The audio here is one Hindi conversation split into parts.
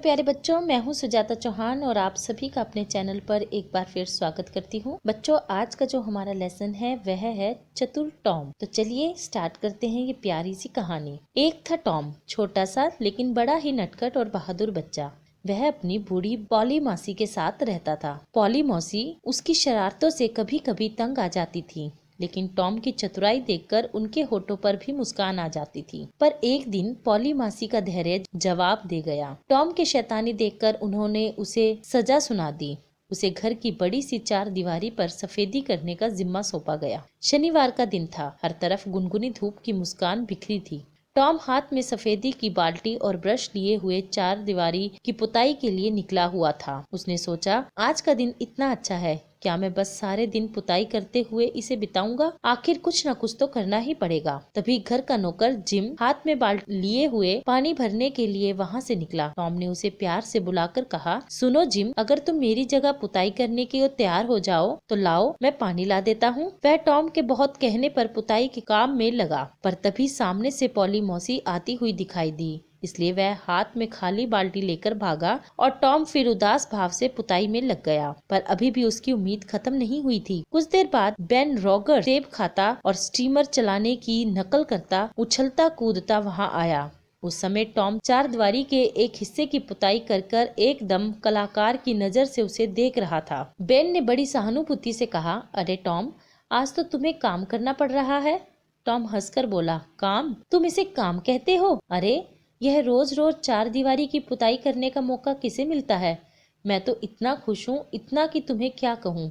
प्यारे बच्चों, मैं हूं सुजाता चौहान और आप सभी का अपने चैनल पर एक बार फिर स्वागत करती हूं। बच्चों, आज का जो हमारा लेसन है वह है चतुर टॉम। तो चलिए स्टार्ट करते हैं ये प्यारी सी कहानी। एक था टॉम, छोटा सा लेकिन बड़ा ही नटखट और बहादुर बच्चा। वह अपनी बूढ़ी पॉली मौसी के साथ रहता था। पॉली मौसी उसकी शरारतों से कभी कभी तंग आ जाती थी, लेकिन टॉम की चतुराई देखकर उनके होठों पर भी मुस्कान आ जाती थी। पर एक दिन पॉली मासी का धैर्य जवाब दे गया। टॉम के शैतानी देखकर उन्होंने उसे सजा सुना दी। उसे घर की बड़ी सी चार दीवारी पर सफेदी करने का जिम्मा सौंपा गया। शनिवार का दिन था। हर तरफ गुनगुनी धूप की मुस्कान बिखरी थी। टॉम हाथ में सफेदी की बाल्टी और ब्रश लिए हुए चार दीवारी की पुताई के लिए निकला हुआ था। उसने सोचा, आज का दिन इतना अच्छा है, क्या मैं बस सारे दिन पुताई करते हुए इसे बिताऊंगा? आखिर कुछ न कुछ तो करना ही पड़ेगा। तभी घर का नौकर जिम हाथ में बाल्टी लिए हुए पानी भरने के लिए वहाँ से निकला। टॉम ने उसे प्यार से बुलाकर कहा, सुनो जिम, अगर तुम मेरी जगह पुताई करने के लिए तैयार हो जाओ तो लाओ, मैं पानी ला देता हूँ। वह टॉम के बहुत कहने पर पुताई के काम में लगा। पर तभी सामने से पॉली मौसी आती हुई दिखाई दी, इसलिए वह हाथ में खाली बाल्टी लेकर भागा और टॉम फिर उदास भाव से पुताई में लग गया। पर अभी भी उसकी उम्मीद खत्म नहीं हुई थी। कुछ देर बाद बेन रॉगर सेब खाता और स्टीमर चलाने की नकल करता उछलता कूदता वहां आया। उस समय टॉम चार दीवारी के एक हिस्से की पुताई कर कर एकदम कलाकार की नजर से उसे देख रहा था। बेन ने बड़ी सहानुभूति से कहा, अरे टॉम, आज तो तुम्हें काम करना पड़ रहा है। टॉम हंसकर बोला, काम? तुम इसे काम कहते हो? अरे यह रोज रोज चार दीवारी की पुताई करने का मौका किसे मिलता है? मैं तो इतना खुश हूँ, इतना कि तुम्हें क्या कहूँ।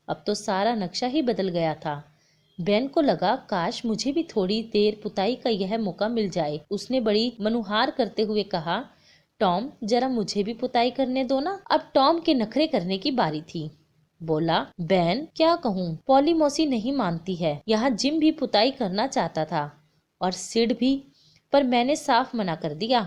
अब तो सारा नक्शा ही बदल गया था। बेन को लगा, काश मुझे भी थोड़ी देर पुताई का यह मौका मिल जाए। उसने बड़ी मनुहार करते हुए कहा, टॉम, जरा मुझे भी पुताई करने दो ना। अब टॉम के नखरे करने की बारी थी। बोला, बेन, क्या कहूँ, पॉली मौसी नहीं मानती है। यहाँ जिम भी पुताई करना चाहता था और सिड भी, पर मैंने साफ मना कर दिया।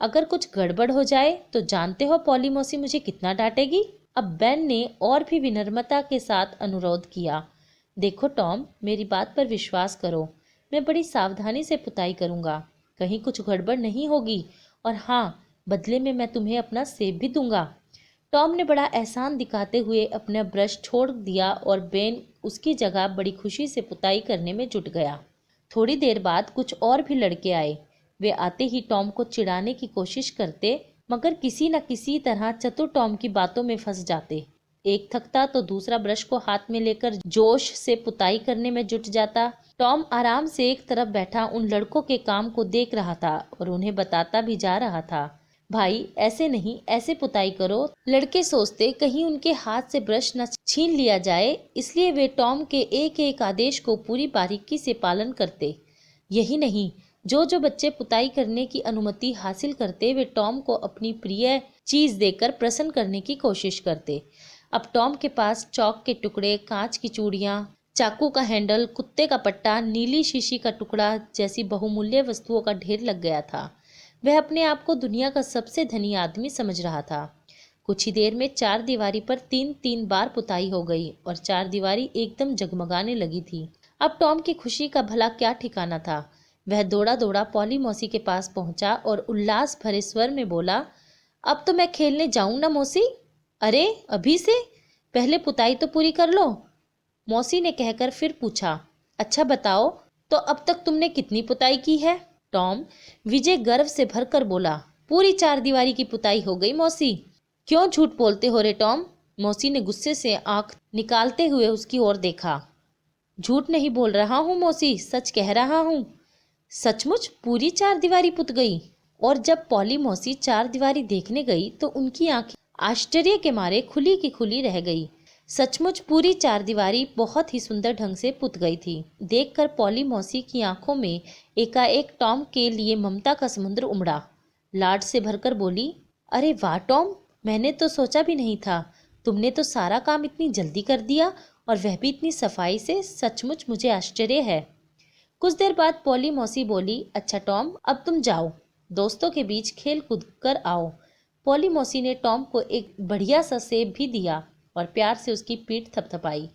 अगर कुछ गड़बड़ हो जाए तो जानते हो पॉली मौसी मुझे कितना डांटेगी। अब बेन ने और भी विनम्रता के साथ अनुरोध किया, देखो टॉम, मेरी बात पर विश्वास करो, मैं बड़ी सावधानी से पुताई करूंगा, कहीं कुछ गड़बड़ नहीं होगी। और हाँ, बदले में मैं तुम्हें अपना सेब भी दूंगा। टॉम ने बड़ा एहसान दिखाते हुए अपना ब्रश छोड़ दिया और बेन उसकी जगह बड़ी खुशी से पुताई करने में जुट गया। थोड़ी देर बाद कुछ और भी लड़के आए। वे आते ही टॉम को चिढ़ाने की कोशिश करते, मगर किसी न किसी तरह चतुर टॉम की बातों में फंस जाते। एक थकता तो दूसरा ब्रश को हाथ में लेकर जोश से पुताई करने में जुट जाता। टॉम आराम से एक तरफ बैठा उन लड़कों के काम को देख रहा था और उन्हें बताता भी जा रहा था, भाई ऐसे नहीं, ऐसे पुताई करो। लड़के सोचते कहीं उनके हाथ से ब्रश न छीन लिया जाए, इसलिए वे टॉम के एक एक आदेश को पूरी बारीकी से पालन करते। यही नहीं, जो बच्चे पुताई करने की अनुमति हासिल करते, वे टॉम को अपनी प्रिय चीज देकर प्रसन्न करने की कोशिश करते। अब टॉम के पास चौक के टुकड़े, कांच की चूड़ियां, चाकू का हैंडल, कुत्ते का पट्टा, नीली शीशी का टुकड़ा जैसी बहुमूल्य वस्तुओं का ढेर लग गया था। वह अपने आप को दुनिया का सबसे धनी आदमी समझ रहा था। कुछ ही देर में चार दीवारी पर तीन तीन बार पुताई हो गई और चार दीवारी एकदम जगमगाने लगी थी। अब टॉम की खुशी का भला क्या ठिकाना था। वह दौड़ा दौड़ा पॉली मौसी के पास पहुंचा और उल्लास भरे स्वर में बोला, अब तो मैं खेलने जाऊं ना मौसी? अरे अभी से? पहले पुताई तो पूरी कर लो। मौसी ने कहकर फिर पूछा, अच्छा बताओ, तो अब तक तुमने कितनी पुताई की है? टॉम विजय गर्व से भरकर बोला, पूरी चार दीवारी की पुताई हो गई मौसी। क्यों झूठ बोलते हो रे टॉम? मौसी ने गुस्से से आंख निकालते हुए उसकी ओर देखा। झूठ नहीं बोल रहा हूँ मौसी, सच कह रहा हूँ। सचमुच पूरी चार दीवारी पुत गई? और जब पॉली मौसी चार दीवारी देखने गई तो उनकी आंखें आश्चर्य के मारे खुली की खुली रह गई। सचमुच पूरी चार दीवारी बहुत ही सुंदर ढंग से पुत गई थी। देखकर पॉली मौसी की आंखों में एकाएक टॉम के लिए ममता का समुद्र उमड़ा। लाड से भरकर बोली, अरे वाह टॉम, मैंने तो सोचा भी नहीं था। तुमने तो सारा काम इतनी जल्दी कर दिया और वह भी इतनी सफाई से। सचमुच मुझे आश्चर्य है। कुछ देर बाद पॉली मौसी बोली, अच्छा टॉम, अब तुम जाओ, दोस्तों के बीच खेल कूद कर आओ। पॉली मौसी ने टॉम को एक बढ़िया सा सेब भी दिया और प्यार से उसकी पीठ थपथपाई।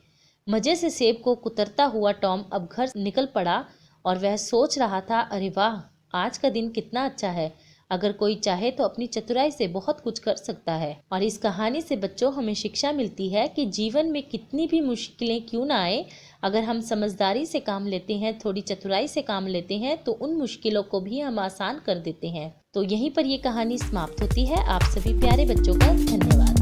मजे से सेब को कुतरता हुआ टॉम अब घर निकल पड़ा और वह सोच रहा था, अरे वाह, आज का दिन कितना अच्छा है। अगर कोई चाहे तो अपनी चतुराई से बहुत कुछ कर सकता है। और इस कहानी से बच्चों हमें शिक्षा मिलती है कि जीवन में कितनी भी मुश्किलें क्यों ना आए, अगर हम समझदारी से काम लेते हैं, थोड़ी चतुराई से काम लेते हैं, तो उन मुश्किलों को भी हम आसान कर देते हैं। तो यहीं पर ये कहानी समाप्त होती है। आप सभी प्यारे बच्चों का धन्यवाद।